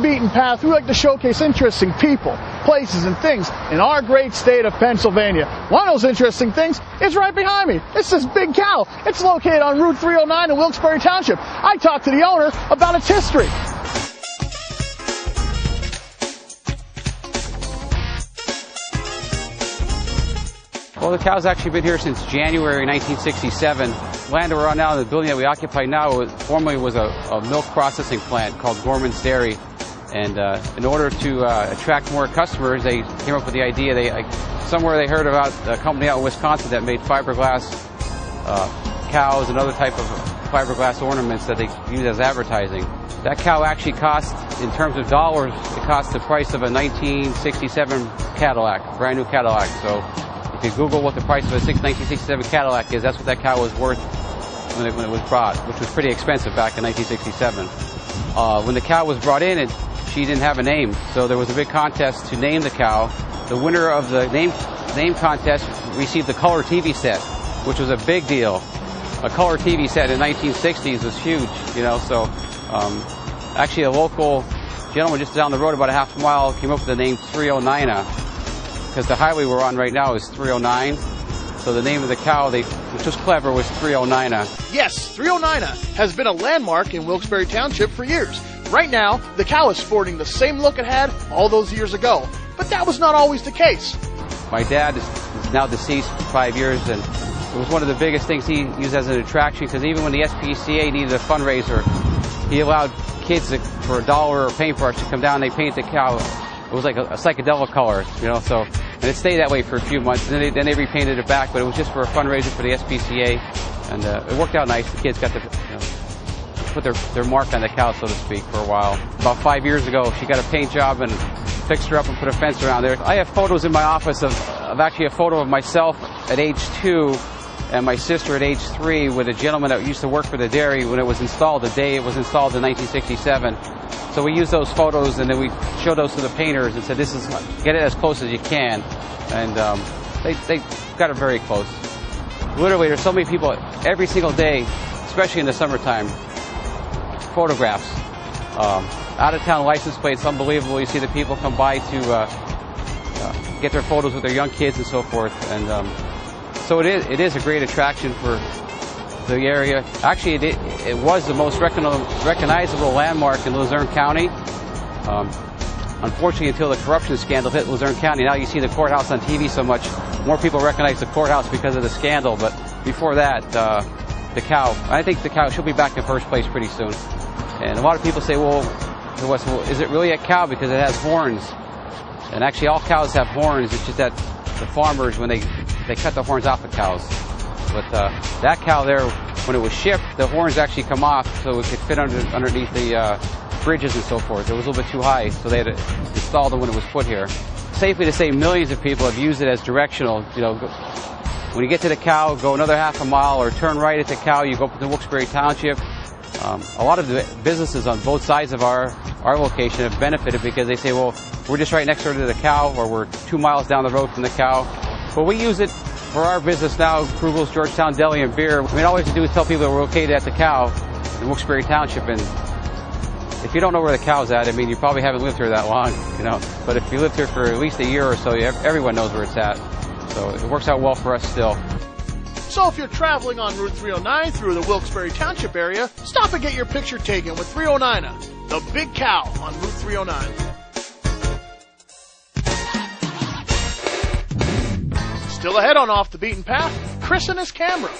beaten path, we like to showcase interesting people, places, and things in our great state of Pennsylvania. One of those interesting things is right behind me. It's this big cow. It's located on Route 309 in Wilkes-Barre Township. I talked to the owner about its history. Well, the cow's actually been here since January 1967. Land that we're on now, the building that we occupy now, formerly was a milk processing plant called Gorman's Dairy. And in order to attract more customers, they came up with the idea. Somewhere they heard about a company out in Wisconsin that made fiberglass cows and other type of fiberglass ornaments that they use as advertising. That cow actually cost, in terms of dollars, it cost the price of a 1967 Cadillac, brand new Cadillac. So if you Google what the price of a 1967 Cadillac is, that's what that cow was worth when it was brought, which was pretty expensive back in 1967. When the cow was brought in, she didn't have a name, so there was a big contest to name the cow. The winner of the name contest received the color TV set, which was a big deal. A color TV set in the 1960s was huge, you know. So actually, a local gentleman just down the road, about a half a mile, came up with the name 309. Because the highway we're on right now is 309, so the name of the cow, which was clever, was 309. Yes, 309 has been a landmark in Wilkes-Barre Township for years. Right now, the cow is sporting the same look it had all those years ago, but that was not always the case. My dad is now deceased for 5 years, and it was one of the biggest things he used as an attraction, because even when the SPCA needed a fundraiser, he allowed kids for $1 or a paintbrush to come down and they paint the cow. It was like a psychedelic color, you know, so, and it stayed that way for a few months, and then they repainted it back, but it was just for a fundraiser for the SPCA, and it worked out nice. The kids got to put their mark on the cow, so to speak, for a while. About 5 years ago, she got a paint job and fixed her up and put a fence around there. I have photos in my office of actually a photo of myself at age 2 and my sister at age 3 with a gentleman that used to work for the dairy when it was installed, the day it was installed in 1967. So we used those photos and then we showed those to the painters and said, get it as close as you can. And they got it very close. Literally, there's so many people every single day, especially in the summertime, photographs. Out-of-town license plates, unbelievable. You see the people come by to get their photos with their young kids and so forth. And so it is a great attraction for the area. Actually, it was the most recognizable landmark in Luzerne County. Unfortunately, until the corruption scandal hit Luzerne County, now you see the courthouse on TV so much, more people recognize the courthouse because of the scandal. But before that, the cow, I think the cow, she'll be back in first place pretty soon. And a lot of people say, well, is it really a cow because it has horns? And actually, all cows have horns. It's just that the farmers, when they cut the horns off the cows. But that cow there, when it was shipped, the horns actually come off so it could fit underneath the bridges and so forth. It was a little bit too high, so they had to install them when it was put here. Safely to say, millions of people have used it as directional. You know, when you get to the cow, go another half a mile or turn right at the cow, you go up to Wilkes-Barre Township. A lot of the businesses on both sides of our location have benefited because they say, well, we're just right next door to the cow, or we're 2 miles down the road from the cow. But we use it for our business now, Krugel's Georgetown Deli and Beer. I mean, all we have to do is tell people that we're located at the cow in Wilkes-Barre Township. And if you don't know where the cow's at, I mean, you probably haven't lived here that long, you know. But if you lived here for at least a year or so, everyone knows where it's at. So it works out well for us still. So if you're traveling on Route 309 through the Wilkes-Barre Township area, stop and get your picture taken with 309, the big cow on Route 309. Still ahead on Off the Beaten Path, Chris and his camera.